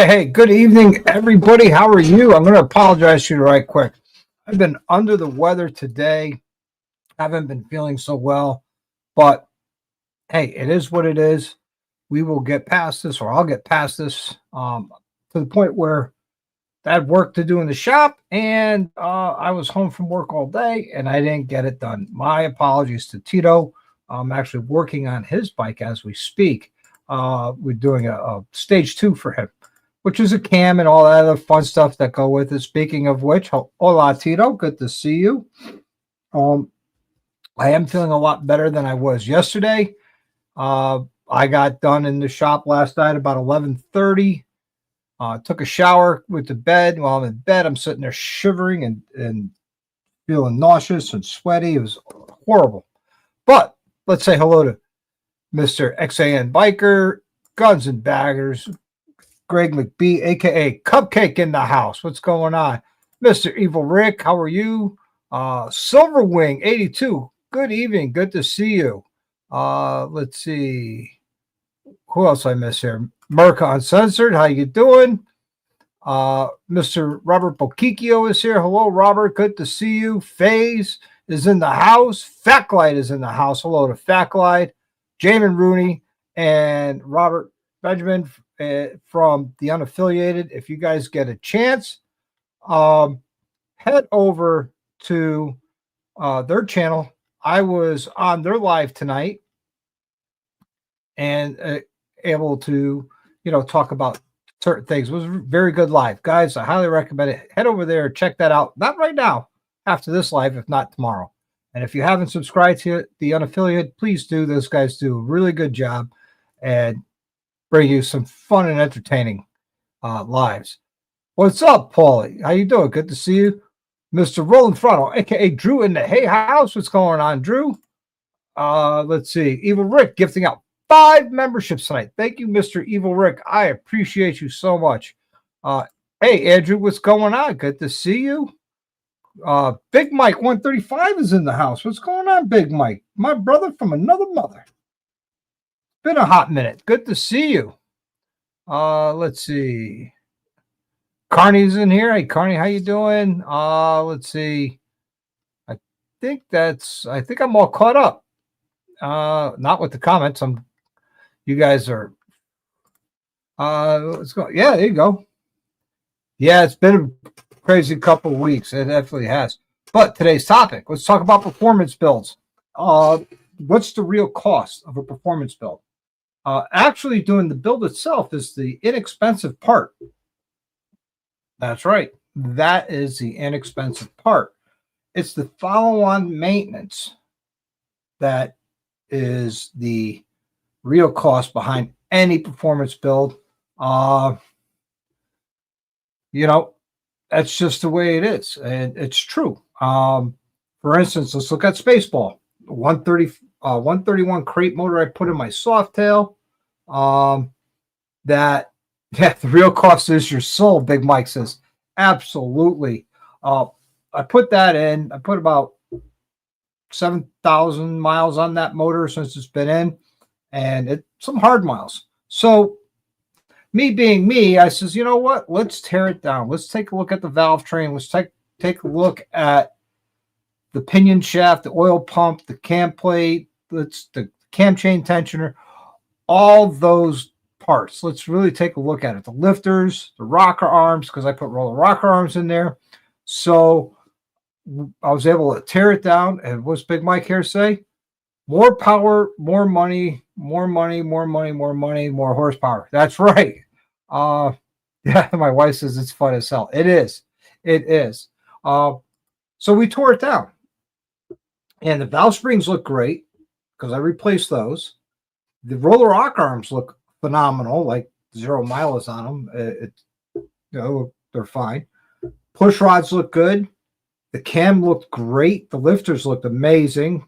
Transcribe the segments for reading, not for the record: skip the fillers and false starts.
Hey, good evening, everybody. How are you? I'm going to apologize to you right quick. I've been under the weather today. Haven't been feeling so well, but hey, it is what it is. We will get past this, or I'll get past this to the point where I had work to do in the shop, and I was home from work all day, and I didn't get it done. My apologies to Tito. I'm actually working on his bike as we speak. We're doing a stage 2 for him, which is a cam and all that other fun stuff that go with it. Speaking of which, hola Tito, good to see you. Um, I am feeling a lot better than I was yesterday. I got done in the shop last night about 11:30. Took a shower, went to bed. While I'm in bed, I'm sitting there shivering and feeling nauseous and sweaty. It was horrible. But let's say hello to Mr. XAN Biker, Guns and Baggers, Greg McBee, aka Cupcake in the house. What's going on? Mr. Evil Rick, how are you? Silverwing 82. Good evening. Good to see you. Let's see. Who else I miss here? Merca Uncensored, how you doing? Mr. Robert Bokikio is here. Hello, Robert. Good to see you. FaZe is in the house. Fatglide is in the house. Hello to Fatglide. Jamin Rooney and Robert Benjamin from the Unaffiliated. If you guys get a chance, head over to their channel. I was on their live tonight and able to, talk about certain things. It was a very good live. Guys, I highly recommend it. Head over there, check that out. Not right now, after this live, if not tomorrow. And if you haven't subscribed to the Unaffiliated, please do. Those guys do a really good job and bring you some fun and entertaining lives. What's up, Paulie? How you doing? Good to see you. Mr. Roland Frontal, a.k.a. Drew in the Hay House. What's going on, Drew? Let's see. Evil Rick gifting out 5 memberships tonight. Thank you, Mr. Evil Rick. I appreciate you so much. Hey, Andrew, what's going on? Good to see you. Big Mike 135 is in the house. What's going on, Big Mike? My brother from another mother. Been a hot minute. Good to see you. Let's see. Carney's in here. Hey, Carney, how you doing? Let's see. I think I'm all caught up. Not with the comments. You guys are. Let's go. Yeah, there you go. Yeah, it's been a crazy couple of weeks. It definitely has. But today's topic, let's talk about performance builds. What's the real cost of a performance build? Actually, doing the build itself is the inexpensive part. That's right. That is the inexpensive part. It's the follow-on maintenance that is the real cost behind any performance build. That's just the way it is, and it's true. For instance, let's look at Spaceball 131 crate motor I put in my Softail. The real cost is your soul, Big Mike says. Absolutely. I put that in. I put about 7,000 miles on that motor since it's been in, and it's some hard miles. So me being me, I says, you know what? Let's tear it down. Let's take a look at the valve train. Let's take a look at the pinion shaft, the oil pump, the cam plate, the cam chain tensioner, all those parts. Let's really take a look at it. The lifters, the rocker arms, because I put roller rocker arms in there. So I was able to tear it down. And what's Big Mike here say? More power, more money, more money, more money, more money, more horsepower. That's right. Yeah, my wife says it's fun as hell. It is. It is. So we tore it down. And the valve springs look great because I replaced those. The roller rock arms look phenomenal, like 0 miles on them. They're fine. Push rods look good. The cam looked great. The lifters looked amazing.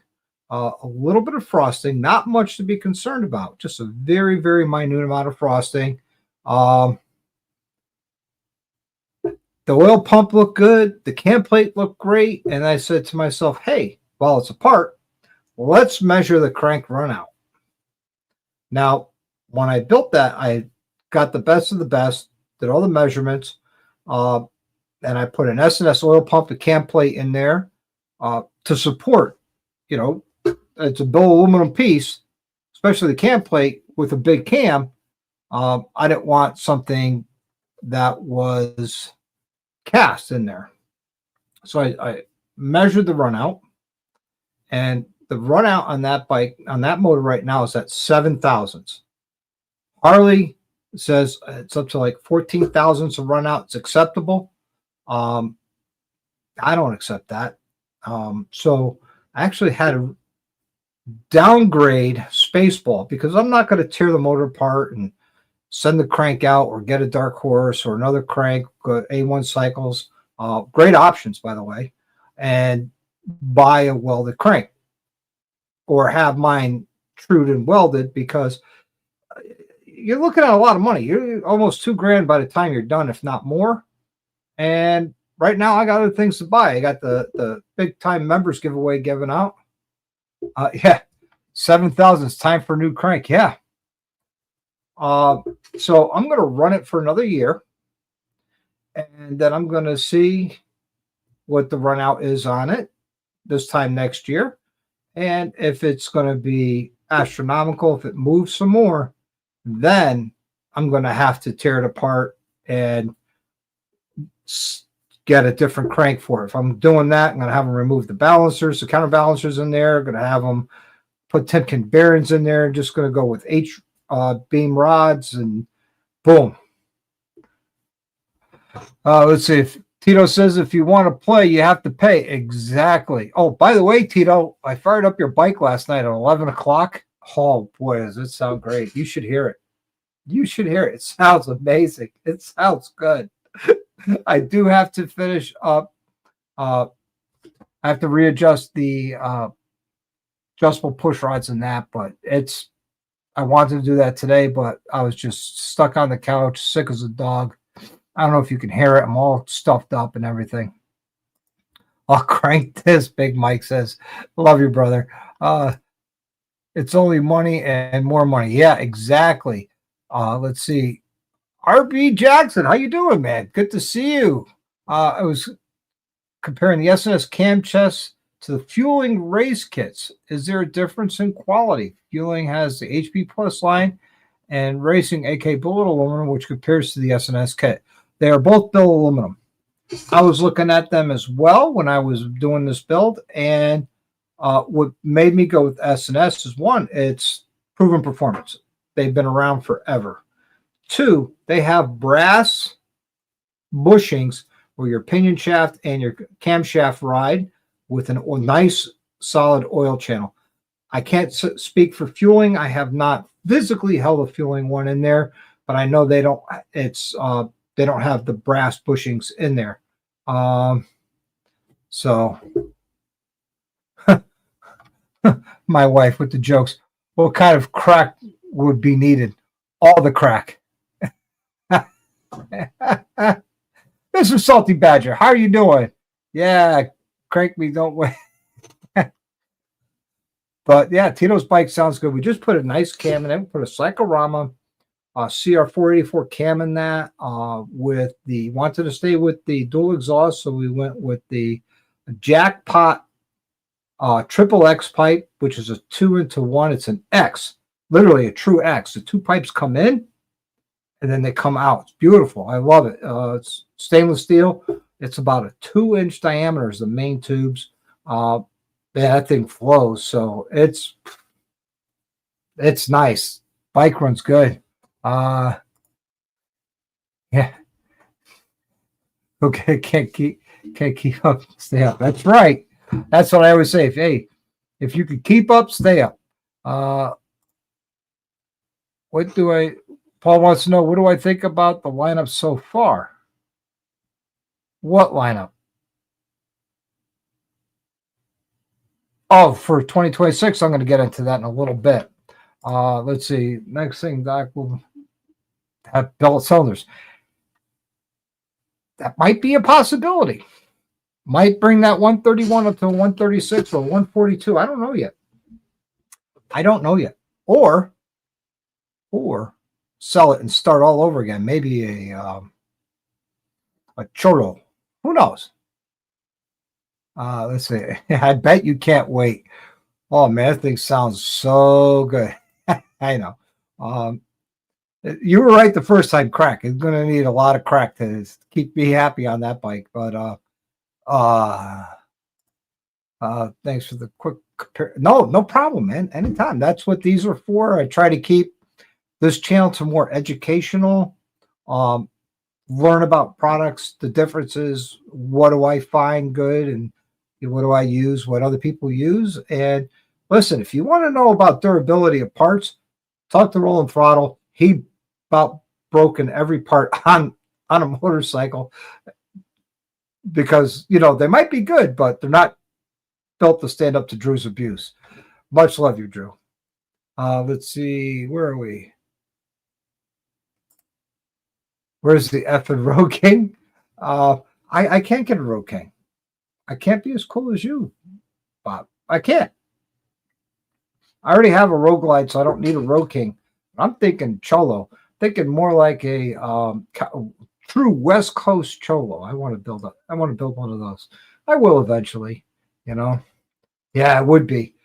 A little bit of frosting, not much to be concerned about. Just a very, very minute amount of frosting. The oil pump looked good. The cam plate looked great. And I said to myself, hey, while it's apart, let's measure the crank runout. Now, when I built that, I got the best of the best. did all the measurements, and I put an S&S oil pump and cam plate in there to support. You know, it's a billet aluminum piece, especially the cam plate with a big cam. I didn't want something that was cast in there. So I measured the run out, and the run out on that bike, on that motor right now is at 7 thousandths. Harley says it's up to like 14 thousandths of run out. It's acceptable. I don't accept that. So I actually had to downgrade Spaceball because I'm not going to tear the motor apart and send the crank out or get a Dark Horse or another crank, A1 cycles. Great options, by the way, and buy a welded crank or have mine trued and welded, because you're looking at a lot of money. You're almost $2,000 by the time you're done, if not more. And right now I got other things to buy. I got the big time members giveaway given out. Yeah, 7,000. It's time for a new crank. Yeah. So I'm going to run it for another year, and then I'm going to see what the run out is on it this time next year. And if it's going to be astronomical, if it moves some more, then I'm going to have to tear it apart and get a different crank for it. If I'm doing that, I'm going to have them remove the balancers, the counterbalancers in there. I'm going to have them put Timken bearings in there. I'm just going to go with H beam rods, and boom. Let's see. If Tito says if you want to play, you have to pay. Exactly. Oh, by the way, Tito, I fired up your bike last night at 11 o'clock. Oh, boy, does it sound great. You should hear it. You should hear it. It sounds amazing. It sounds good. I do have to finish up. I have to readjust the adjustable push rods and that, but I wanted to do that today, but I was just stuck on the couch, sick as a dog. I don't know if you can hear it. I'm all stuffed up and everything. I'll crank this, Big Mike says. Love you, brother. It's only money and more money. Yeah, exactly. Let's see. RB Jackson, how you doing, man? Good to see you. I was comparing the S&S cam chest to the Fueling race kits. Is there a difference in quality? Fueling has the HP Plus line, and Racing, aka billet aluminum, which compares to the S&S kit. They are both billet aluminum. I was looking at them as well when I was doing this build, and what made me go with S&S is, one, it's proven performance. They've been around forever. Two, they have brass bushings where your pinion shaft and your camshaft ride with a nice solid oil channel. I can't speak for Fueling. I have not physically held a Fueling one in there, but I know they don't. They don't have the brass bushings in there. So my wife with the jokes. What kind of crack would be needed? All the crack. Mr. Salty Badger, how are you doing? Yeah, crank me, don't wait. But yeah, Tito's bike sounds good. We just put a nice cam in it. We put a Cyclorama CR484 cam in that. Wanted to stay with the dual exhaust, so we went with the Jackpot triple X pipe, which is a 2-into-1. It's an X, literally a true X. The two pipes come in and then they come out. It's beautiful. I love it. It's stainless steel. It's about a 2-inch diameter is the main tubes. That thing flows, so it's nice. Bike runs good. Yeah. Okay, can't keep up, stay up. That's right. That's what I always say. If you could keep up, stay up. Paul wants to know, what do I think about the lineup so far? What lineup? Oh, for 2026, I'm going to get into that in a little bit. Let's see. Next thing, Doc will have billet cylinders. That might be a possibility. Might bring that 131 up to 136 or 142. I don't know yet. Or sell it and start all over again. Maybe a cholo. Who knows? Let's see. I bet you can't wait. Oh man, that thing sounds so good. I know. Um, you were right the first time. Crack. It's going to need a lot of crack to keep me happy on that bike. But uh, thanks for the quick compare. No problem, man. Anytime. That's what these are for. I try to keep this channel to more educational. Learn about products, the differences. What do I find good, and what do I use? What other people use? And listen, if you want to know about durability of parts, talk to Roland Throttle. He about broken every part on a motorcycle because they might be good, but they're not built to stand up to Drew's abuse. Much love you, Drew. Let's see, where are we? Where's the effing Road King? I can't get a Road King. I can't be as cool as you, Bob. I can't. I already have a Road Glide, so I don't need a Road King. I'm thinking Cholo. Thinking more like a true West Coast Cholo. I want to build one of those. I will eventually. Yeah, it would be.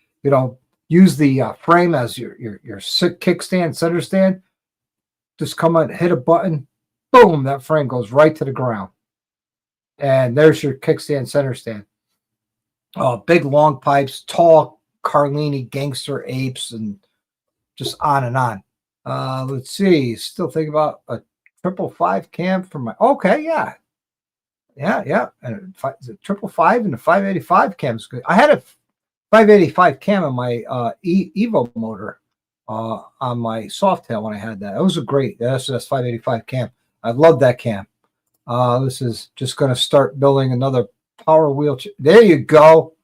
Use the frame as your kickstand, center stand. Just come out, hit a button, boom, that frame goes right to the ground. And there's your kickstand, center stand. Oh, big long pipes, tall Carlini gangster apes, and just on and on. Let's see. Still think about a 555 cam for my. Okay, yeah. And the 555 and the 585 cam is good. I had a 585 cam on my Evo motor on my Softail when I had that. It was a great that's 585 cam. I love that cam. This is just going to start building another power wheelchair. There you go.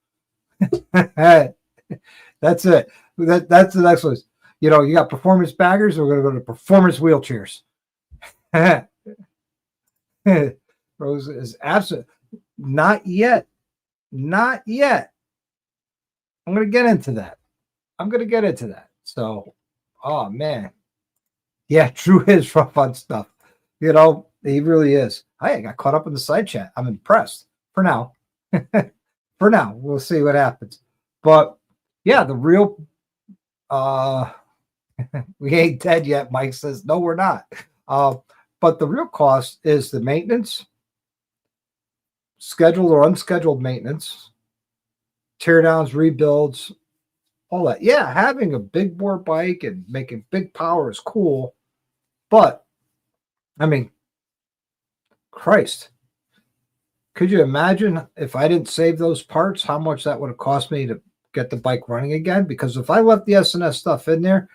That's it. That's the next one. You got performance baggers. We're going to go to performance wheelchairs. Rose is absent. Not yet. Not yet. I'm going to get into that. So, oh man. Yeah, Drew is rough on stuff. He really is. I got caught up in the side chat. I'm impressed for now. For now, we'll see what happens. But yeah, the real we ain't dead yet. Mike says, no, we're not. But the real cost is the maintenance, scheduled or unscheduled maintenance, teardowns, rebuilds, all that. Yeah, having a big bore bike and making big power is cool. But, I mean, Christ, could you imagine if I didn't save those parts, how much that would have cost me to get the bike running again? Because if I left the S&S stuff in there,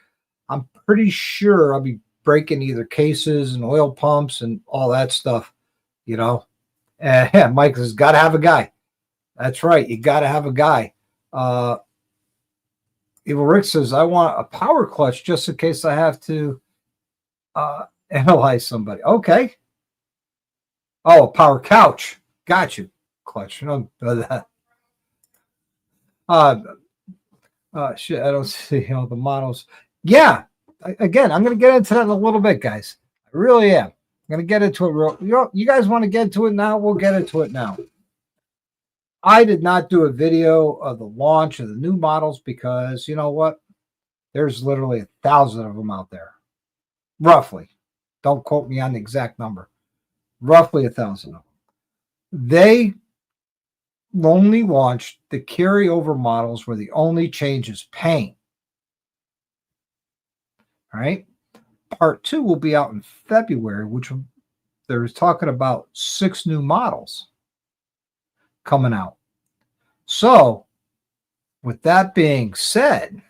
I'm pretty sure I'll be breaking either cases and oil pumps and all that stuff, And yeah, Mike has got to have a guy. That's right. You got to have a guy. Evil Rick says, I want a power clutch just in case I have to analyze somebody. Okay. Oh, a power couch. Got you. Clutch. Shit, I don't see all the models. Yeah. Again, I'm going to get into that in a little bit, guys. I really am. I'm going to get into it real. You guys want to get into it now? We'll get into it now. I did not do a video of the launch of the new models because you know what? There's literally 1,000 of them out there. Roughly. Don't quote me on the exact number. Roughly 1,000 of them. They only launched the carryover models where the only change is paint. All right. Part 2 will be out in February, which they're talking about 6 new models coming out. So, with that being said,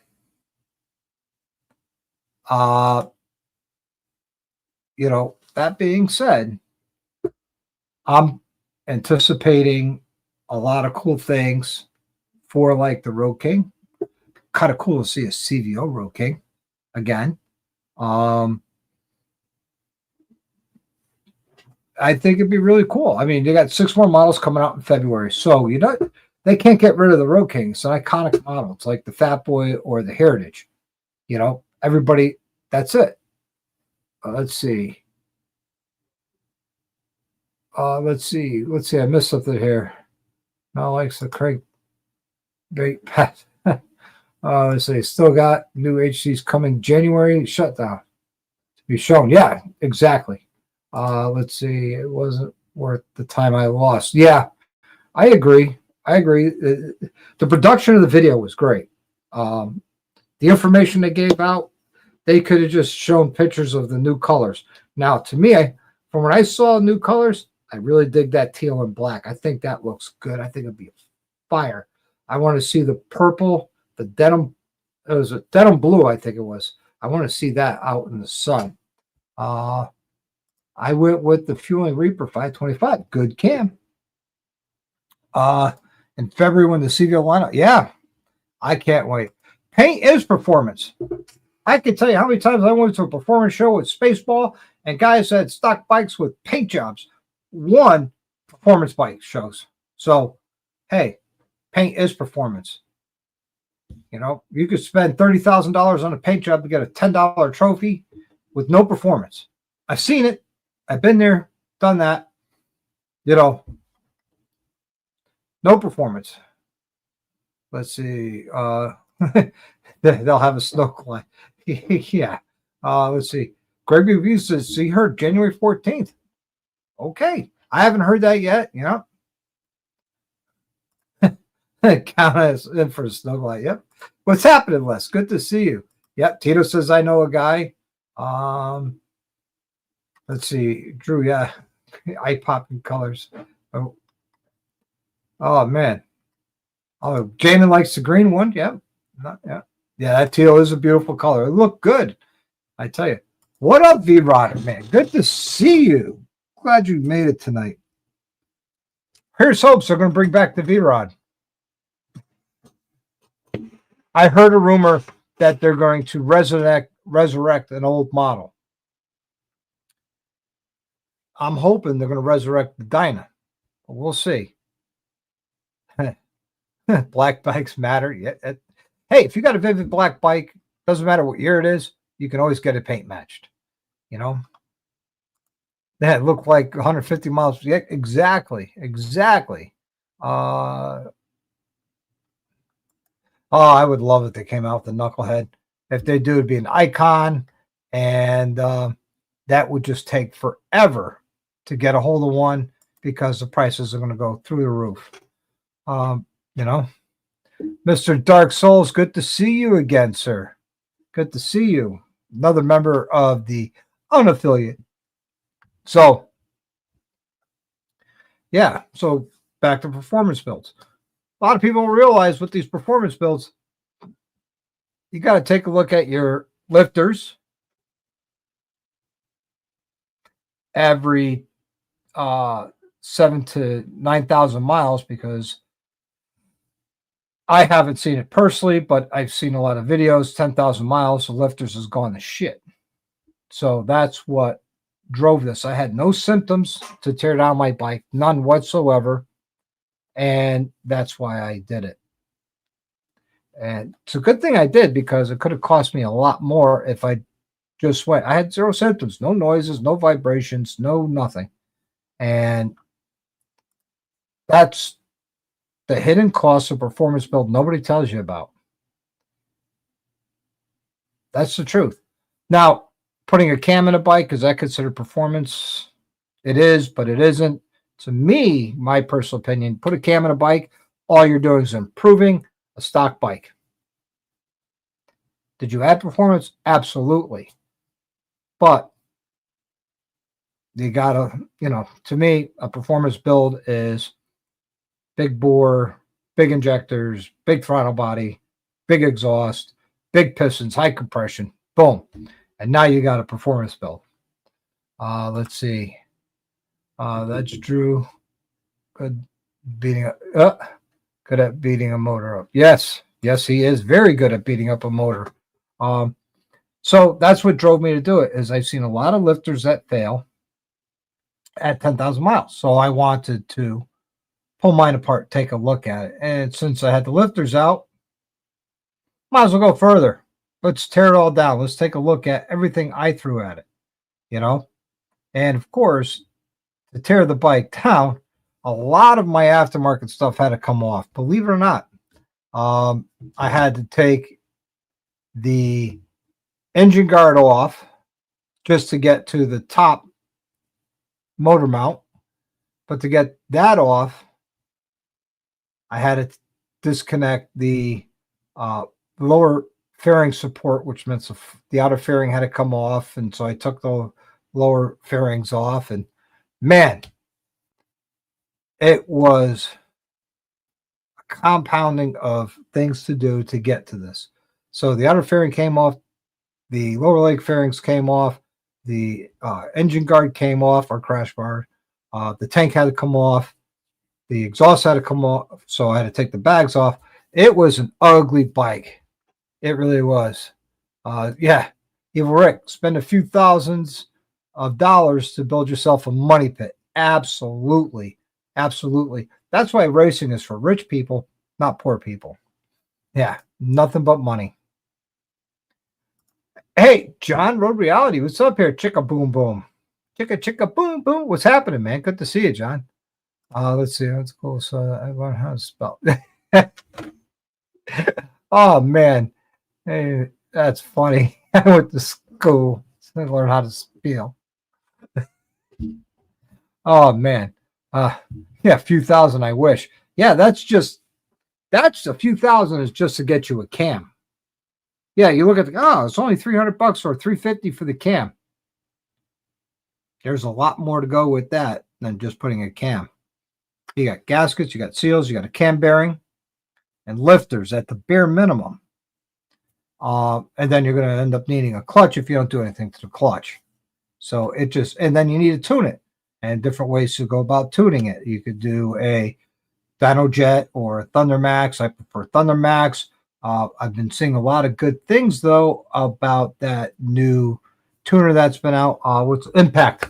I'm anticipating a lot of cool things for like the Road King. Kind of cool to see a CVO Road King again. I think it'd be really cool. I mean, they got 6 more models coming out in February. So, they can't get rid of the Road King. It's an iconic model. It's like the Fat Boy or the Heritage. Everybody, that's it. let's see. Let's see. I missed something here. No, likes the Craig bait pat. Let's see. Still got new HCs coming January. Shutdown to be shown. Yeah, exactly. Let's see. It wasn't worth the time I lost. Yeah, I agree. The production of the video was great. The information they gave out, they could have just shown pictures of the new colors. Now, to me, from when I saw new colors, I really dig that teal and black. I think that looks good. I think it'd be fire. I want to see the purple, the denim. It was a denim blue, I think it was. I want to see that out in the sun. I went with the Fueling Reaper 525. Good cam. In February when the CVO lineup. Yeah, I can't wait. Paint is performance. I can tell you how many times I went to a performance show with Spaceball and guys had stock bikes with paint jobs. One, performance bike shows. So, hey, paint is performance. You know, you could spend $30,000 on a paint job to get a $10 trophy with no performance. I've seen it. I've been there, done that. You know, no performance. Let's see. They'll have a snow climb. Yeah. Let's see. Greg Reviews says he heard January 14th. Okay. I haven't heard that yet. You know. Count us in for a snow glide. Yep. What's happening, Les? Good to see you. Yep. Tito says I know a guy. Let's see. Drew, yeah. Eye popping colors. Oh man. Oh, Jamin likes the green one. Yep. Yeah. Yeah, that teal is a beautiful color. It looked good. I tell you. What up, V-Rodder, man? Good to see you. Glad you made it tonight. Here's hopes they're going to bring back the V-Rod. I heard a rumor that they're going to resurrect an old model. I'm hoping they're going to resurrect the Dyna. But we'll see. Black bikes matter. Yeah. Hey, if you got a vivid black bike, doesn't matter what year it is, you can always get it paint matched. You know? That looked like 150 miles. Yeah, exactly. Oh, I would love if they came out with the knucklehead. If they do, it'd be an icon, and that would just take forever to get a hold of one because the prices are going to go through the roof. You know, Mr. Dark Souls, good to see you again, sir. Good to see you. Another member of the unaffiliate. So, yeah. So back to performance builds. A lot of people realize with these performance builds, you got to take a look at your lifters every 7,000 to 9,000 miles, because I haven't seen it personally, but I've seen a lot of videos. 10,000 miles, the lifters has gone to shit. So that's what drove this. I had no symptoms to tear down my bike, none whatsoever. And that's why I did it. And it's a good thing I did, because it could have cost me a lot more if I just went. I had zero symptoms, no noises, no vibrations, no nothing. And that's the hidden costs of performance build nobody tells you about. That's the truth. Now, putting a cam in a bike, is that considered performance? It is, but it isn't. To me, my personal opinion, put a cam in a bike, all you're doing is improving a stock bike. Did you add performance? Absolutely. But you gotta, you know, to me, a performance build is big bore, big injectors, big throttle body, big exhaust, big pistons, high compression, boom. And now you got a performance build. Let's see. That's Drew. Good at beating a motor up. Yes, he is very good at beating up a motor. So that's what drove me to do it, is I've seen a lot of lifters that fail at 10,000 miles. So I wanted to pull mine apart, take a look at it. And since I had the lifters out, might as well go further. Let's tear it all down. Let's take a look at everything I threw at it. you know. And of course, to tear the bike down, a lot of my aftermarket stuff had to come off. Believe it or not, I had to take the engine guard off just to get to the top motor mount. But to get that off, I had to disconnect the lower fairing support, which meant the outer fairing had to come off. And so I took the lower fairings off. And man, it was a compounding of things to do to get to this. So the outer fairing came off, the lower leg fairings came off, the engine guard came off, or crash bar. The tank had to come off, the exhaust had to come off, so I had to take the bags off. It was an ugly bike. It really was. Yeah, Evil Rick, spend a few thousands of dollars to build yourself a money pit. Absolutely. Absolutely. That's why racing is for rich people, not poor people. Yeah, nothing but money. Hey, John, Road Reality, what's up here? Chicka boom boom. Chicka boom boom. What's happening, man? Good to see you, John. Let's see. That's cool. So I learned how to spell. Oh man. Hey, that's funny. I went to school to learn how to spell. Oh man. Yeah, a few thousand, I wish. Yeah, that's a few thousand is just to get you a cam. Yeah, you look at it's only $300 or $350 for the cam. There's a lot more to go with that than just putting a cam. You got gaskets, you got seals, you got a cam bearing, and lifters at the bare minimum. And then you're going to end up needing a clutch if you don't do anything to the clutch. So and then you need to tune it, and different ways to go about tuning it. You could do a Dyno Jet or a Thunder Max. I prefer Thunder Max. I've been seeing a lot of good things though about that new tuner that's been out with Impact.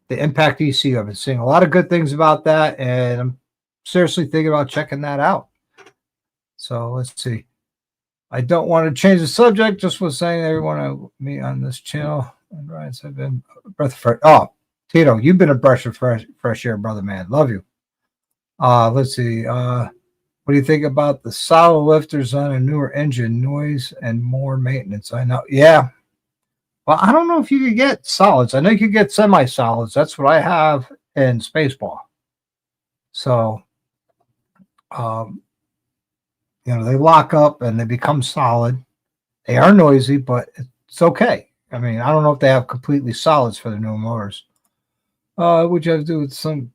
The Impact ECU. I've been seeing a lot of good things about that, and I'm seriously thinking about checking that out. So let's see. I don't want to change the subject. Just was saying everyone me on this channel and Ryan's have been a breath of fresh. Oh, Tito, you've been a breath of fresh air, brother, man. Love you. Let's see. What do you think about the solid lifters on a newer engine? Noise and more maintenance. I know. Yeah. Well, I don't know if you could get solids. I know you could get semi-solids. That's what I have in Spaceball. So, they lock up and they become solid. They are noisy, but it's okay. I mean, I don't know if they have completely solids for the new motors. What you have to do with some,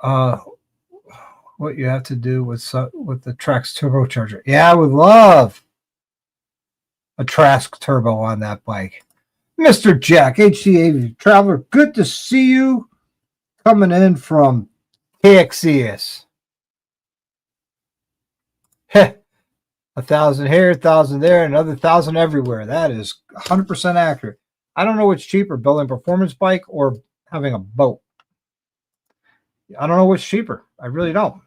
what you have to do with the Trax turbocharger. Yeah, I would love a Trax turbo on that bike. Mr. Jack, HCA Traveler, good to see you coming in from KXCS. Heh. 1,000 here, 1,000 there, another 1,000 everywhere. That is 100% accurate. I don't know what's cheaper, building a performance bike or having a boat. I don't know what's cheaper. I really don't.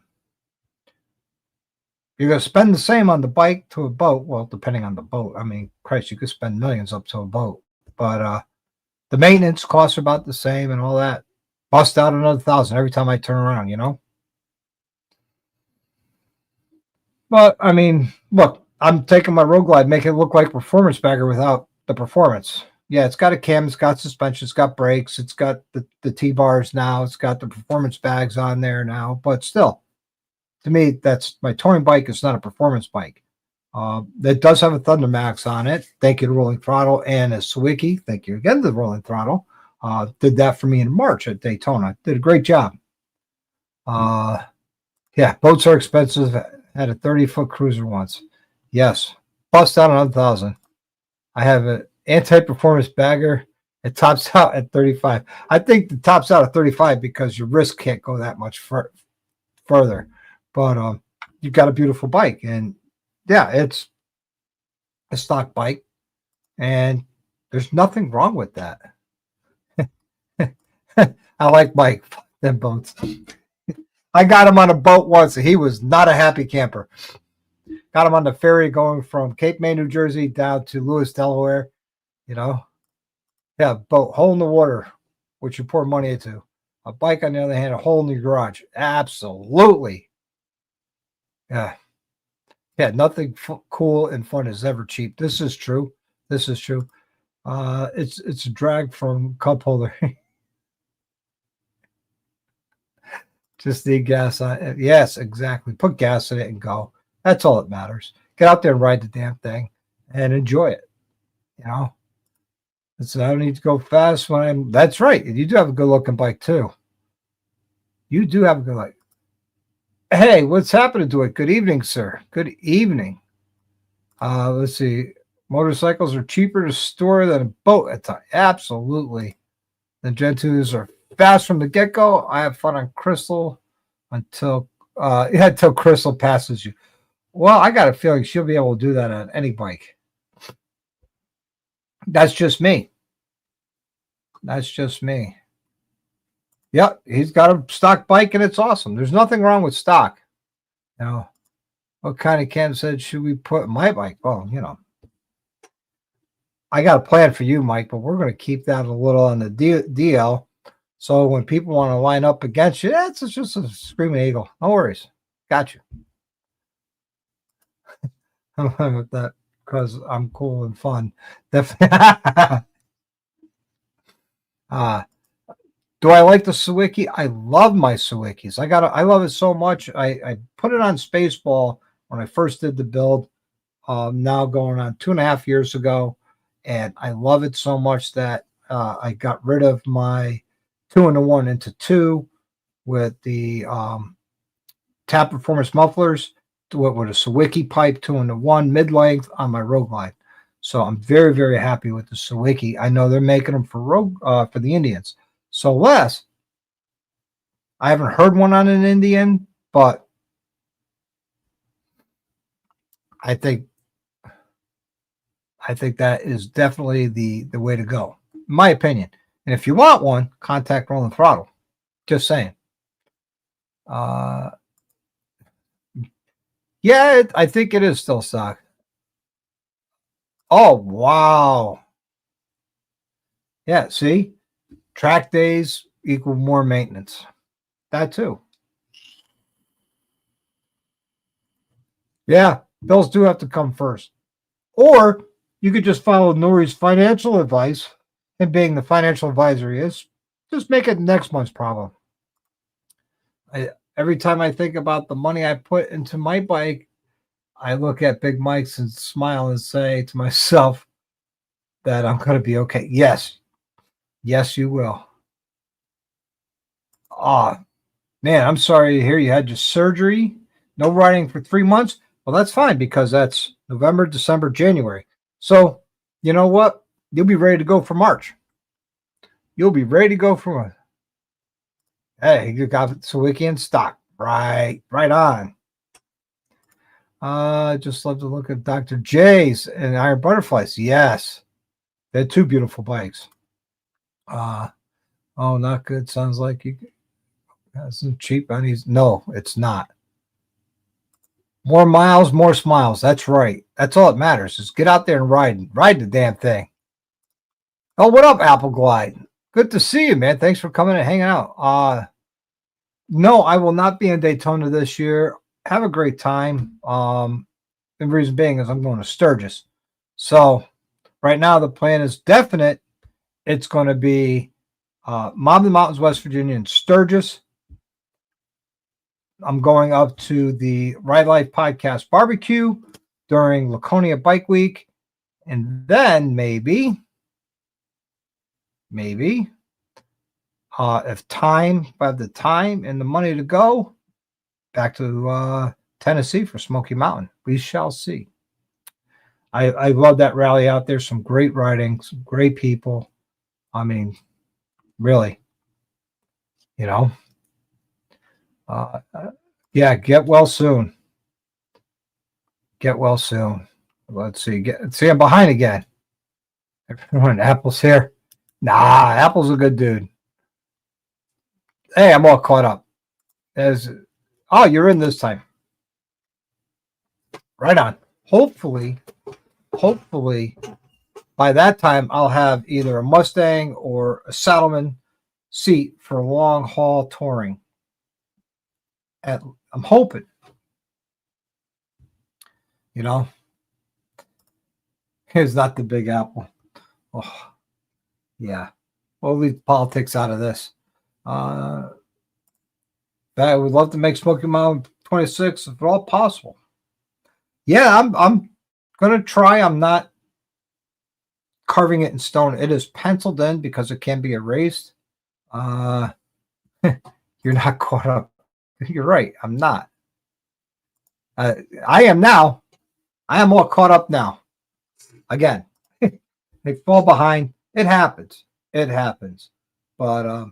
You're going to spend the same on the bike to a boat. Well, depending on the boat. I mean, Christ, you could spend millions up to a boat. But the maintenance costs are about the same and all that. Bust out another 1,000 every time I turn around, But, I mean, look, I'm taking my Road Glide, making it look like a performance bagger without the performance. Yeah, it's got a cam, it's got suspension, it's got brakes, it's got the T-bars now, it's got the performance bags on there now. But still, to me, that's my touring bike. It's not a performance bike. It does have a Thunder Max on it. Thank you to Rolling Throttle and a Sawicki. Thank you again to Rolling Throttle. Did that for me in March at Daytona. Did a great job. Yeah, boats are expensive. Had a 30-foot cruiser once. Yes. Bust out another 1,000. I have an anti-performance bagger. It tops out at 35. I think it tops out at 35 because your wrist can't go that much further. But you've got a beautiful bike. And yeah, it's a stock bike. And there's nothing wrong with that. I like them boats. I got him on a boat once, and he was not a happy camper. Got him on the ferry going from Cape May, New Jersey, down to Lewis, Delaware. Yeah, boat, hole in the water, which you pour money into. A bike, on the other hand, a hole in your garage. Absolutely. Yeah. Yeah, nothing cool and fun is ever cheap. This is true. This is true. It's a drag from cup holder. Just need gas on it. Yes, exactly. Put gas in it and go. That's all that matters. Get out there and ride the damn thing and enjoy it. You know, it's I don't need to go fast when I'm. That's right. You do have a good looking bike too. You do have a good like. Hey, what's happening to it? Good evening, sir. Good evening. Let's see. Motorcycles are cheaper to store than a boat at times. Absolutely. The Gen 2s are fast from the get go. I have fun on Crystal until until Crystal passes you. Well, I got a feeling she'll be able to do that on any bike. That's just me. That's just me. Yep, he's got a stock bike and it's awesome. There's nothing wrong with stock. Now, what kind of cam said should we put my bike? Well, I got a plan for you, Mike, but we're going to keep that a little on the DL. So when people want to line up against you, it's just a screaming eagle. No worries. Got you. I'm with that because I'm cool and fun. Definitely. Do I like the Sawicki? I love my Sawickis. I love it so much. I put it on Spaceball when I first did the build. Now going on 2.5 years ago, and I love it so much that I got rid of my 2-in-1 into 2 with the Tap Performance mufflers with a Sawicki pipe 2-in-1 mid-length on my Rogue line. So I'm very, very happy with the Sawicki. I know they're making them for for the Indians. So Les, I haven't heard one on an Indian, but I think that is definitely the way to go, in my opinion. And if you want one, contact Rolling Throttle. Just saying. Yeah, I think it is still stock. Oh, wow. Yeah, see? Track days equal more maintenance. That too. Yeah, bills do have to come first. Or you could just follow Nuri's financial advice, and being the financial advisor he is, just make it next month's problem. Every time I think about the money I put into my bike, I look at Big Mike's and smile and say to myself that I'm going to be okay. Yes. Yes, you will. Ah, man, I'm sorry to hear you had your surgery. No riding for 3 months. Well, that's fine because that's November, December, January. So, you know what? You'll be ready to go for March. You'll be ready to go for Hey, you got Sawicki in stock. Right on. Just love to look at Dr. J's and Iron Butterflies. Yes. They're two beautiful bikes. Oh, not good. Sounds like you got some cheap bunnies. No, it's not. More miles, more smiles. That's right. That's all that matters. Is get out there and ride the damn thing. Oh, what up, Apple Glide? Good to see you, man. Thanks for coming and hanging out. No, I will not be in Daytona this year. Have a great time. The reason being is I'm going to Sturgis. So right now the plan is definite. It's going to be Mob of the Mountains, West Virginia, and Sturgis. I'm going up to the Ride Life Podcast Barbecue during Laconia Bike Week. And then maybe, if I have the time and the money to go, back to Tennessee for Smoky Mountain. We shall see. I love that rally out there. Some great riding, some great people. I mean, really, yeah, get well soon. Get well soon. Let's see. See, I'm behind again. Everyone, Apple's here. Nah, Apple's a good dude. Hey, I'm all caught up. You're in this time. Right on. Hopefully, by that time, I'll have either a Mustang or a Saddleman seat for long haul touring. And I'm hoping, you know, here's not the Big Apple. Oh, yeah. We'll leave politics out of this. I would love to make Smoky Mountain 26 if at all possible. Yeah, I'm gonna try. I'm not carving it in stone. It is penciled in because it can be erased. You're not caught up. You're right. I'm not. I am now. I am all caught up now. Again, they fall behind. It happens. It happens. But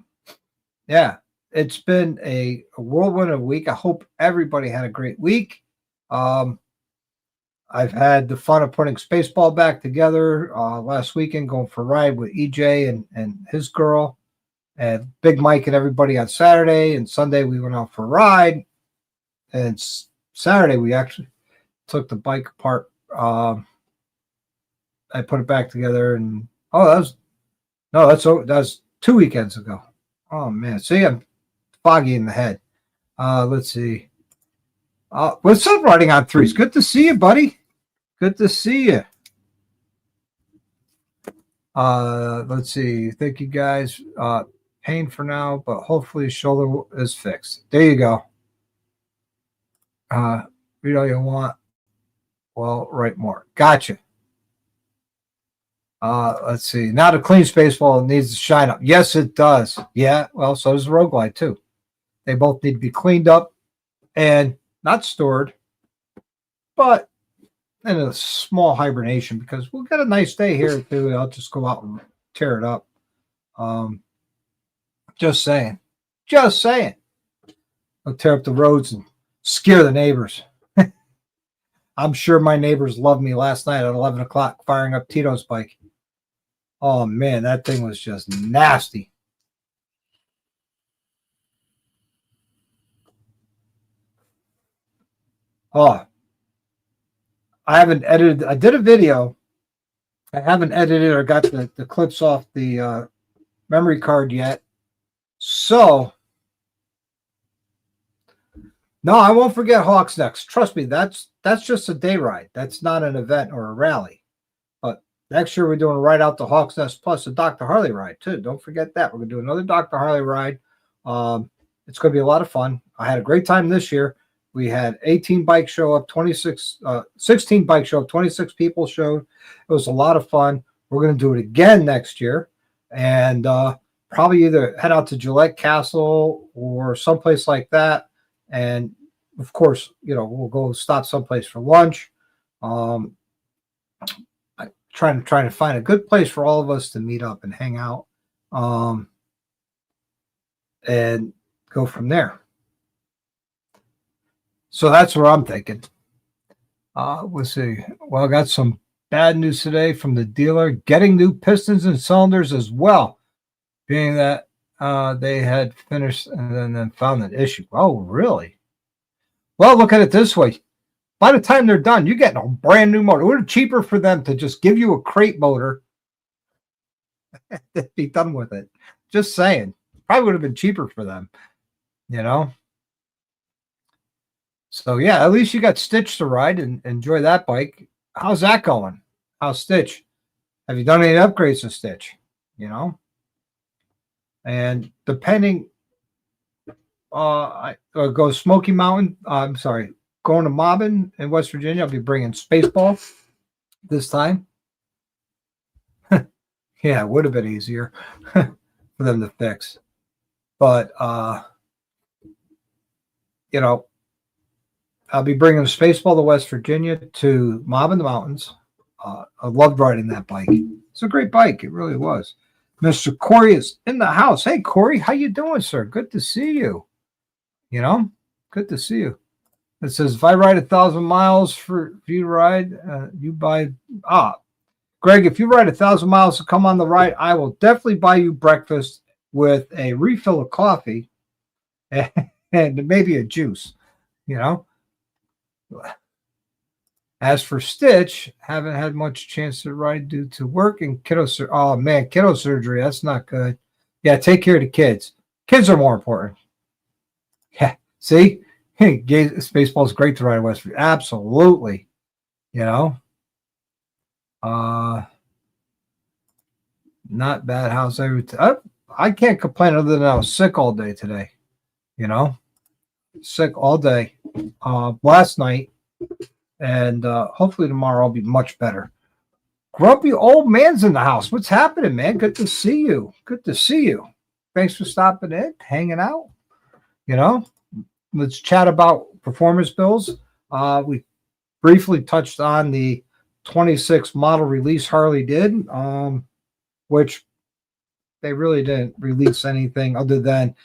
yeah, it's been a whirlwind of a week. I hope everybody had a great week. I've had the fun of putting Spaceball back together last weekend, going for a ride with EJ and his girl, and Big Mike and everybody on Saturday. And Sunday we went out for a ride. And Saturday we actually took the bike apart. I put it back together, and that was 2 weekends ago. Oh man, see, I'm foggy in the head. Let's see. What's up, Riding on Threes? Good to see you, buddy. Good to see you. Let's see. Thank you guys. Pain for now, but hopefully shoulder is fixed. There you go. Read all you want. Well, write more. Gotcha. Let's see. Now the clean Spaceball needs to shine up. Yes, it does. Yeah. Well, so does the Rogue Glide too. They both need to be cleaned up and not stored, but in a small hibernation, because we'll get a nice day here too. I'll just go out and tear it up. Just saying. Just saying. I'll tear up the roads and scare the neighbors. I'm sure my neighbors loved me last night at 11 o'clock firing up Tito's bike. Oh, man, that thing was just nasty. Oh, I haven't edited. I did a video. I haven't edited or got the clips off the memory card yet. So, no, I won't forget Hawks next. Trust me, that's just a day ride. That's not an event or a rally. But next year we're doing a ride out to Hawks Nest plus a Dr. Harley ride too. Don't forget that. We're going to do another Dr. Harley ride. It's going to be a lot of fun. I had a great time this year. We had 18 bikes show up, 16 bikes show up, 26 people showed. It was a lot of fun. We're going to do it again next year, and probably either head out to Gillette Castle or someplace like that. And of course, we'll go stop someplace for lunch. I'm trying to find a good place for all of us to meet up and hang out, and go from there. So that's what I'm thinking. Let's see. Well, I got some bad news today from the dealer. Getting new pistons and cylinders as well, being that they had finished and then found an issue. Oh, really? Well, look at it this way. By the time they're done, you're getting a brand new motor. It would be cheaper for them to just give you a crate motor than be done with it. Just saying. Probably would have been cheaper for them, So, yeah, at least you got Stitch to ride and enjoy that bike. How's that going? How's Stitch? Have you done any upgrades to Stitch? And depending, I go Smoky Mountain. I'm sorry, going to Mobbin in West Virginia. I'll be bringing Spaceball this time. Yeah, it would have been easier for them to fix. But, I'll be bringing Spaceball to West Virginia to Mob in the Mountains. I loved riding that bike. It's a great bike. It really was. Mr. Corey is in the house. Hey, Corey, how you doing, sir? Good to see you. Good to see you. It says, if I ride 1,000 miles for you to ride, you buy. Greg, if you ride 1,000 miles to come on the ride, I will definitely buy you breakfast with a refill of coffee and maybe a juice, As for Stitch, haven't had much chance to ride due to work and kiddo surgery. Oh man, kiddo surgery. That's not good. Yeah, take care of the kids. Kids are more important. Yeah, see, hey, baseball's great to ride in West Virginia. Absolutely, you know. Not bad house. I can't complain other than I was sick all day today. You know, sick all day. Last night, and hopefully tomorrow I'll be much better. Grumpy old man's in the house. What's happening, man? Good to see you. Good to see you. Thanks for stopping in, hanging out. You know, let's chat about performance bills. We briefly touched on the 26 model release Harley did, which they really didn't release anything other than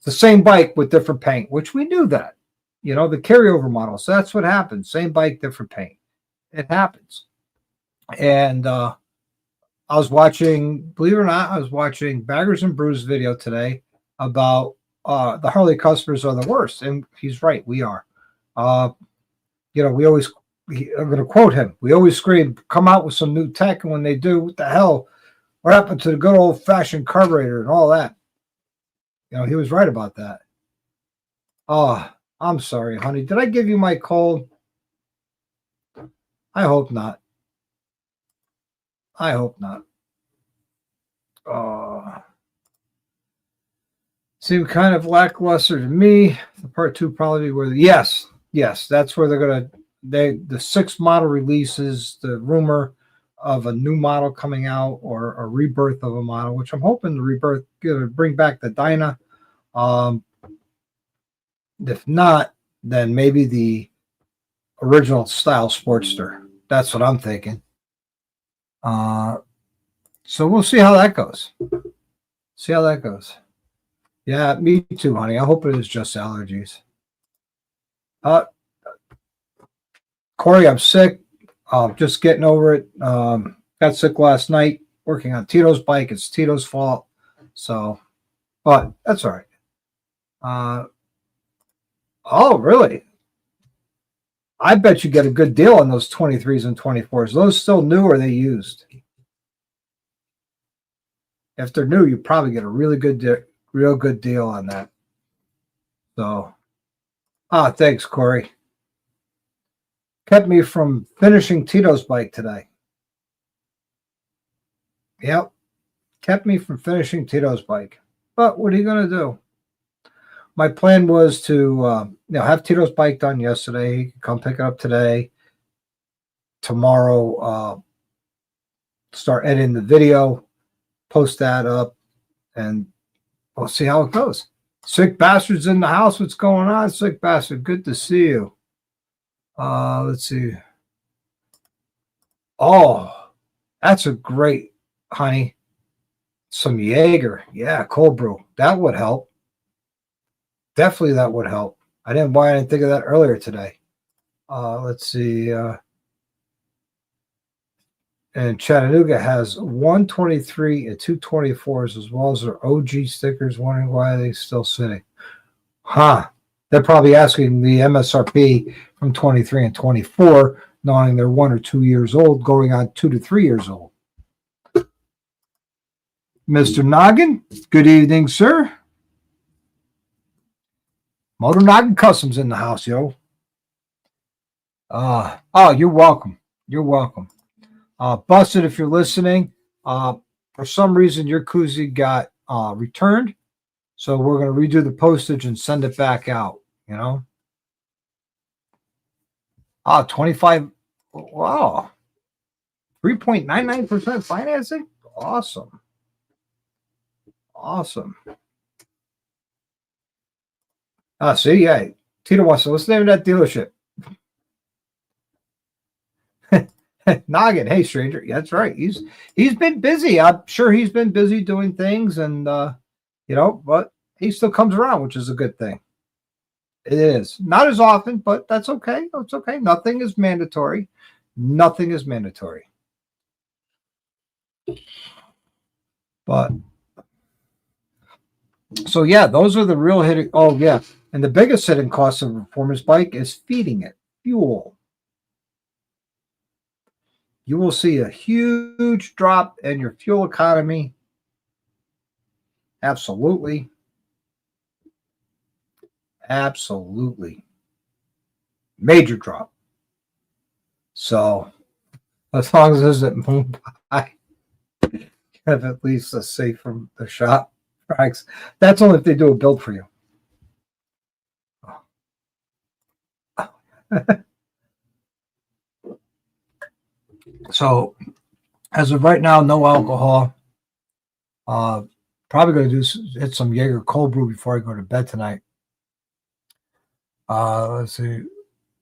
the same bike with different paint, which we knew that. You know, the carryover model. So that's what happens. Same bike, different paint. It happens. And I was watching, believe it or not, I was watching Baggers and Brews video today about the Harley customers are the worst. And he's right, we are. You know, I'm going to quote him. We always scream, come out with some new tech. And when they do, what the hell? What happened to the good old fashioned carburetor and all that? You know, he was right about that. Oh, I'm sorry, honey. Did I give you my cold? I hope not. I hope not. Seemed kind of lackluster to me. The part two probably where yes, that's where they're gonna the 6 model releases, the rumor of a new model coming out or a rebirth of a model, which I'm hoping the rebirth gonna bring back the Dyna. If not, then maybe the original style Sportster. That's what I'm thinking. So we'll see how that goes. Yeah, me too, honey. I hope it is just allergies. Corey, I'm sick. Just getting over it. Got sick last night working on Tito's bike. It's Tito's fault. So, but that's all right. Oh, really? I bet you get a good deal on those 23s and 24s. Those still new or are they used? If they're new, you probably get a really good, real good deal on that. So, thanks, Corey. Kept me from finishing Tito's bike today. Yep. Kept me from finishing Tito's bike. But what are you going to do? My plan was to have Tito's bike done yesterday, come pick it up today. Tomorrow, start editing the video, post that up, and we'll see how it goes. Sick Bastard's in the house. What's going on, Sick Bastard? Good to see you. Let's see. Oh, that's a great, honey. Some Jaeger. Yeah, cold brew. That would help. Definitely that would help. I didn't think of that earlier today. Let's see. And Chattanooga has 123 and 224s as well as their OG stickers, wondering why they're still sitting. They're probably asking the MSRP from 23 and 24, knowing they're 1 or 2 years old, going on 2 to 3 years old. Mr. Noggin, good evening, sir. Motor Noggin Customs in the house, yo. You're welcome. You're welcome. Busted, if you're listening, for some reason your koozie got returned, so we're going to redo the postage and send it back out, you know. 25, wow. 3.99% financing? Awesome. See, yeah. Tito wants to, what's the name of that dealership? Noggin, hey stranger. That's right. He's been busy. I'm sure he's been busy doing things, and but he still comes around, which is a good thing. It is not as often, but that's okay. It's okay. Nothing is mandatory. But so yeah, those are the real hitting. Oh yeah, and the biggest hitting cost of a performance bike is feeding it fuel. You will see a huge drop in your fuel economy. Absolutely. Absolutely. Major drop. So as long as it isn't Mumbai, have at least a safe from the shop price. That's only if they do a build for you. So as of right now, no alcohol. Probably going to hit some Jaeger cold brew before I go to bed tonight. Let's see.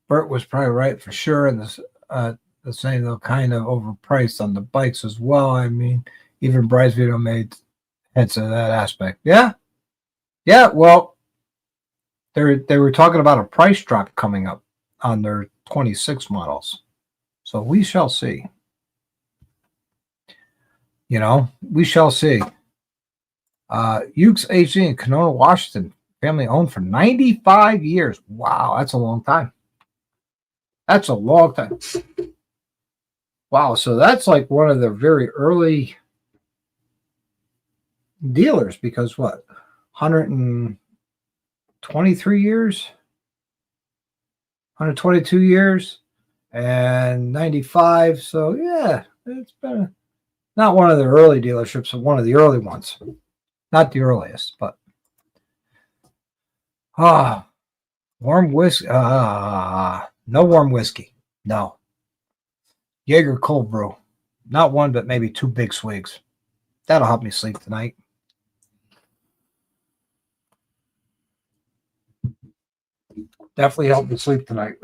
Bert was probably right for sure, and the same though kind of overpriced on the bikes as well. I mean, even Bryce video made hints of that aspect. Yeah, yeah. Well, they were talking about a price drop coming up on their 26 models, so we shall see. We shall see. Ukes AG in Kenona, Washington, family owned for 95 years. Wow, that's a long time. That's a long time. Wow, so that's like one of the very early dealers because what? 123 years? 122 years? And 95. So, yeah, it's been not one of the early dealerships, but one of the early ones. Not the earliest, but. Warm whiskey. No warm whiskey. No. Jaeger cold brew. Not one, but maybe 2 big swigs. That'll help me sleep tonight. Definitely help me sleep tonight.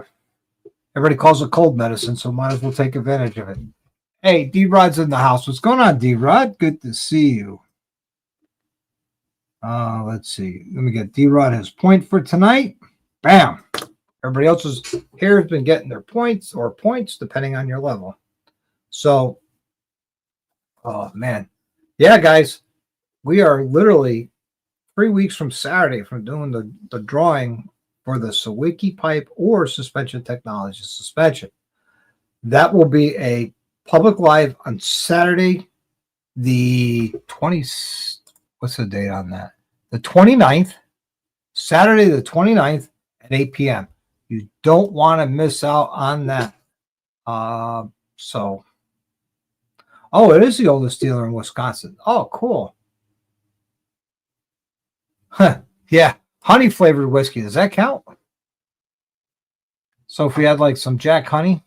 Everybody calls it cold medicine, so might as well take advantage of it. Hey, D-Rod's in the house. What's going on, D-Rod? Good to see you. Let's see. Let me get D-Rod his point for tonight. Bam. Everybody else's here has been getting their points or points, depending on your level. So, oh, man. Yeah, guys, we are literally 3 weeks from Saturday from doing the drawing for the Sawicki pipe or suspension technology suspension. That will be a public live on Saturday, the 20th. What's the date on that? The 29th. Saturday, the 29th at 8 p.m. You don't want to miss out on that. Oh, it is the oldest dealer in Wisconsin. Oh, cool. Huh. Yeah. Honey flavored whiskey. Does that count? So if we had like some Jack Honey.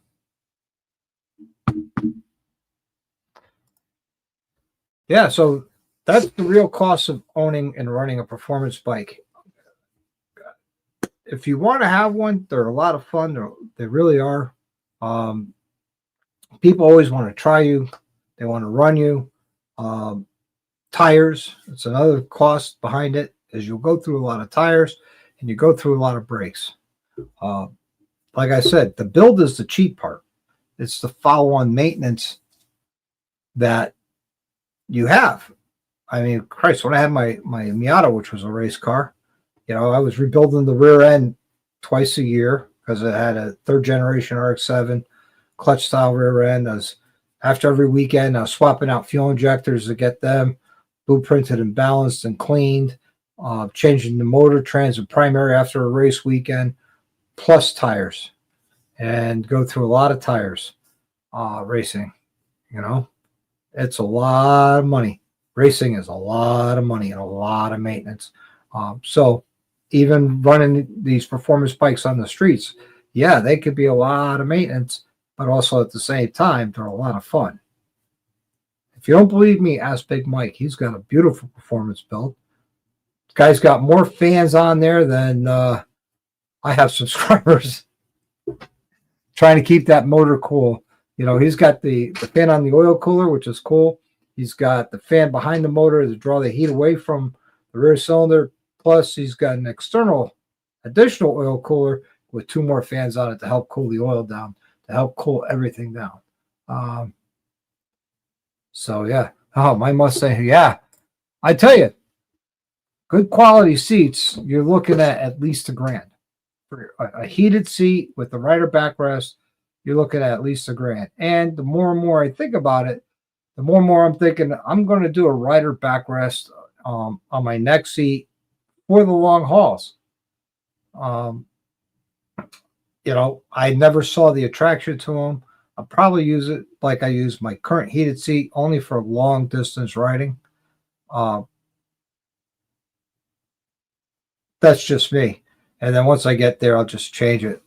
Yeah. So that's the real cost of owning and running a performance bike. If you want to have one, they're a lot of fun. They really are. People always want to try you. They want to run you. Tires. It's another cost behind it is you'll go through a lot of tires and you go through a lot of brakes. Like I said, the build is the cheap part. It's the follow-on maintenance that you have. I mean, Christ, when I had my Miata, which was a race car, I was rebuilding the rear end twice a year because it had a 3rd generation RX-7 clutch style rear end. After every weekend, I was swapping out fuel injectors to get them blueprinted and balanced and cleaned, changing the motor trans and primary after a race weekend, plus tires, and go through a lot of tires racing. It's a lot of money. Racing is a lot of money and a lot of maintenance. So even running these performance bikes on the streets, yeah, they could be a lot of maintenance, but also at the same time, they're a lot of fun. If you don't believe me, ask Big Mike. He's got a beautiful performance build. This guy's got more fans on there than I have subscribers. Trying to keep that motor cool. He's got the fan on the oil cooler, which is cool. He's got the fan behind the motor to draw the heat away from the rear cylinder. Plus, he's got an additional oil cooler with 2 more fans on it to help cool the oil down, to help cool everything down. So, yeah. Oh, my Mustang. Yeah. I tell you, good quality seats, you're looking at least $1,000. For a heated seat with the rider backrest, you're looking at least $1,000. And the more and more I think about it, the more and more I'm thinking I'm going to do a rider backrest on my next seat for the long hauls. I never saw the attraction to them. I'll probably use it like I use my current heated seat, only for long distance riding. That's just me. And then once I get there, I'll just change it.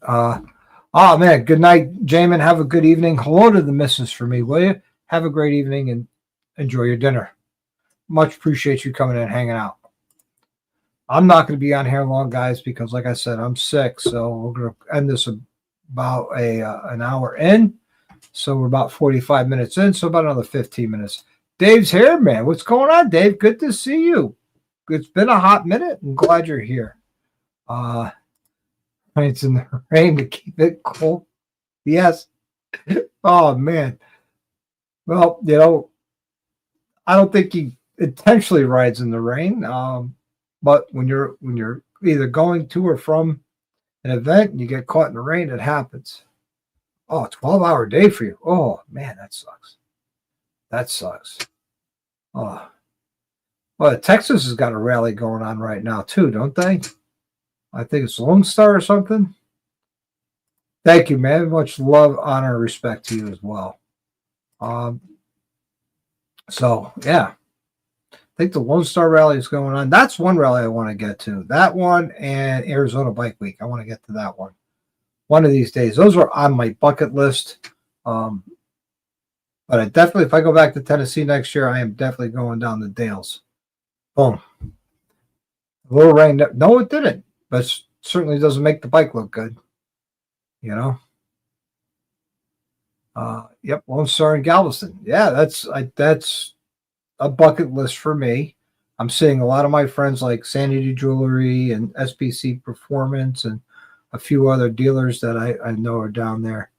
Oh, man. Good night, Jamin. Have a good evening. Hello to the missus for me, will you? Have a great evening and enjoy your dinner. Much appreciate you coming in and hanging out. I'm not going to be on here long, guys, because like I said, I'm sick. So we're going to end this about an hour in. So we're about 45 minutes in. So about another 15 minutes. Dave's here, man. What's going on, Dave? Good to see you. It's been a hot minute. I'm glad you're here. It's in the rain to keep it cool. Yes. Oh, man. Well, I don't think he intentionally rides in the rain. But when you're either going to or from an event and you get caught in the rain, it happens. Oh, 12-hour day for you. Oh, man, that sucks. That sucks. Oh. Well, Texas has got a rally going on right now, too, don't they? I think it's Lone Star or something. Thank you, man. Much love, honor, and respect to you as well. So, yeah. I think the Lone Star rally is going on. That's one rally I want to get to. That one and Arizona Bike Week. I want to get to that one. One of these days. Those are on my bucket list. But I definitely, if I go back to Tennessee next year, I am definitely going down the Dales. Boom. A little rain. No, it didn't. But it certainly doesn't make the bike look good. Yep, Lone Star in Galveston. Yeah, that's a bucket list for me. I'm seeing a lot of my friends like Sanity Jewelry and SPC Performance and a few other dealers that I know are down there.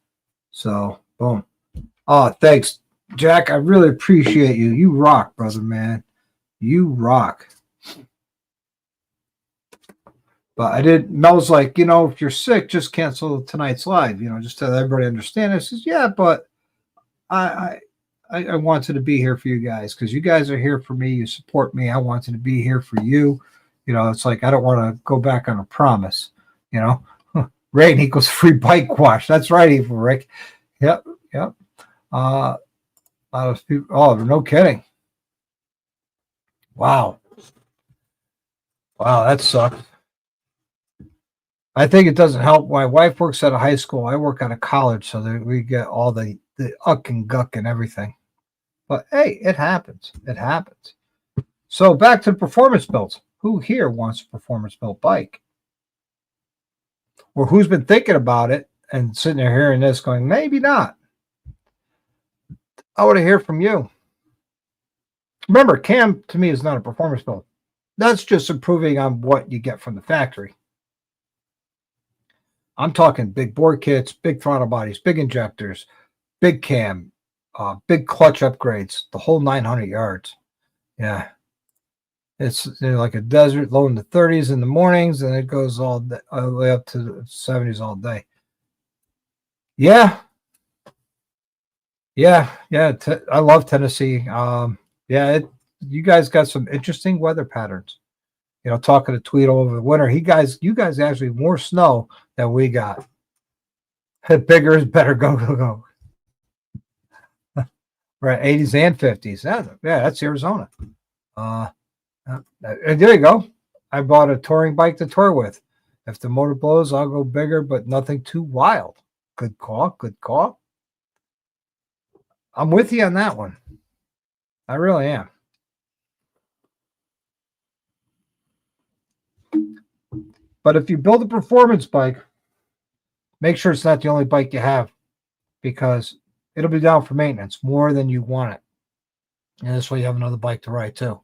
So, boom. Oh, thanks, Jack. I really appreciate you. You rock, brother, man. You rock. But Mel's like, if you're sick, just cancel tonight's live, just to let everybody understand. I says, yeah, but I wanted to be here for you guys because you guys are here for me. You support me. I wanted to be here for you. It's like I don't want to go back on a promise. Rain equals free bike wash. That's right, Evil Rick. Yep. A lot of people. Oh, no kidding. Wow, that sucks. I think it doesn't help. My wife works at a high school. I work at a college, so we get all the uck and guck and everything. But hey, it happens. It happens. So back to performance builds. Who here wants a performance built bike? Or who's been thinking about it and sitting there hearing this going, maybe not. I want to hear from you. Remember, cam to me is not a performance build. That's just improving on what you get from the factory. I'm talking big bore kits, big throttle bodies, big injectors, big cam, big clutch upgrades, the whole 900 yards. Yeah. It's like a desert, low in the 30s in the mornings, and it goes all the way up to the 70s all day. Yeah. I love Tennessee. You guys got some interesting weather patterns. Talking to Tweedle over the winter, you guys actually more snow than we got. Bigger is better. Go. Right, 80s and 50s. Yeah, that's Arizona. There you go. I bought a touring bike to tour with. If the motor blows, I'll go bigger, but nothing too wild. Good call. I'm with you on that one. I really am. But if you build a performance bike, make sure it's not the only bike you have because it'll be down for maintenance more than you want it. And this way you have another bike to ride too.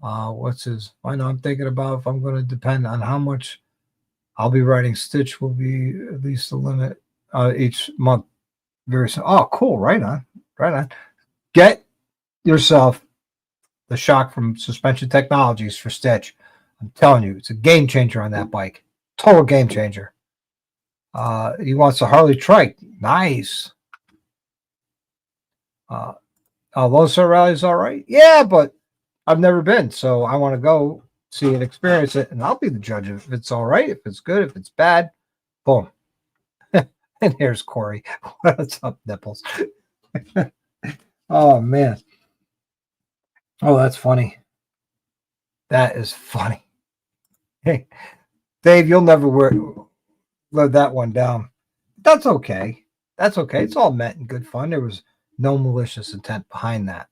I know I'm thinking about if I'm going to depend on how much I'll be riding. Stitch will be at least the limit each month. Very soon. Oh, cool. Right on. Get yourself the shock from Suspension Technologies for Stitch. I'm telling you, it's a game changer on that bike. Total game changer. He wants a Harley trike. Nice. Lone Star Rally is all right. Yeah, but I've never been, so I want to go see and experience it, and I'll be the judge if it's all right, if it's good, if it's bad. Boom. And here's Corey. What's up, nipples? Oh man. Oh, that's funny. That is funny. Hey, Dave, you'll never live that one down. That's okay. That's okay. It's all meant in good fun. There was no malicious intent behind that.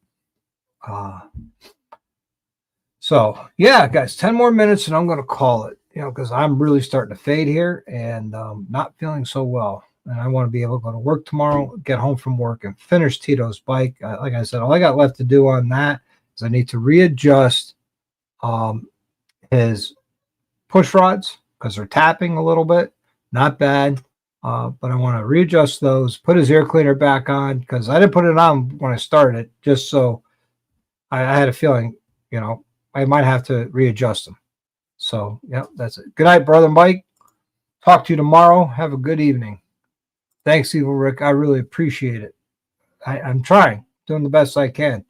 So yeah, guys, 10 more minutes and I'm going to call it, because I'm really starting to fade here and not feeling so well. And I want to be able to go to work tomorrow, get home from work and finish Tito's bike. Like I said, all I got left to do on that is I need to readjust his push rods because they're tapping a little bit. Not bad. But I want to readjust those, put his air cleaner back on because I didn't put it on when I started, just so I had a feeling, I might have to readjust them. So, yeah, that's it. Good night, brother Mike. Talk to you tomorrow. Have a good evening. Thanks, Evil Rick. I really appreciate it. I'm trying, doing the best I can.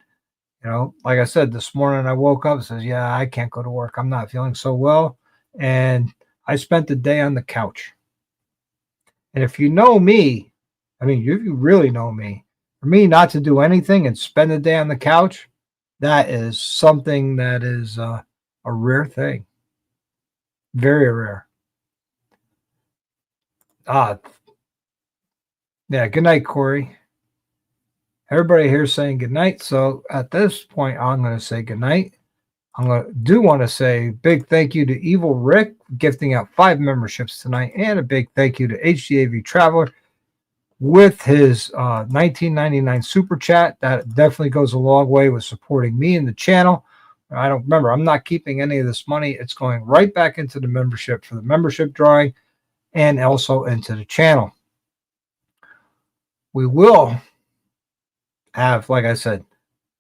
Like I said, this morning I woke up and says, yeah, I can't go to work. I'm not feeling so well. And I spent the day on the couch. And if you know me, I mean, you really know me, for me not to do anything and spend the day on the couch, that is something that is a rare thing. Very rare. Yeah, good night, Corey. Everybody here saying good night. So at this point, I'm going to say good night. Do want to say big thank you to Evil Rick gifting out 5 memberships tonight, and a big thank you to HDAV Traveler with his $19.99 super chat. That definitely goes a long way with supporting me and the channel. I don't remember. I'm not keeping any of this money. It's going right back into the membership for the membership drawing and also into the channel. We will have, like I said,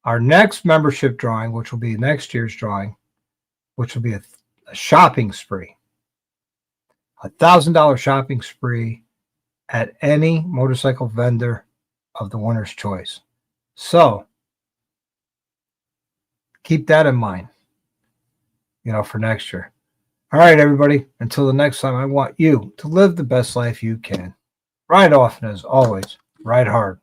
our next membership drawing, which will be next year's drawing, which will be a shopping spree, $1,000 shopping spree at any motorcycle vendor of the winner's choice. So keep that in mind, for next year. All right, everybody. Until the next time, I want you to live the best life you can. Ride often, as always. Ride hard.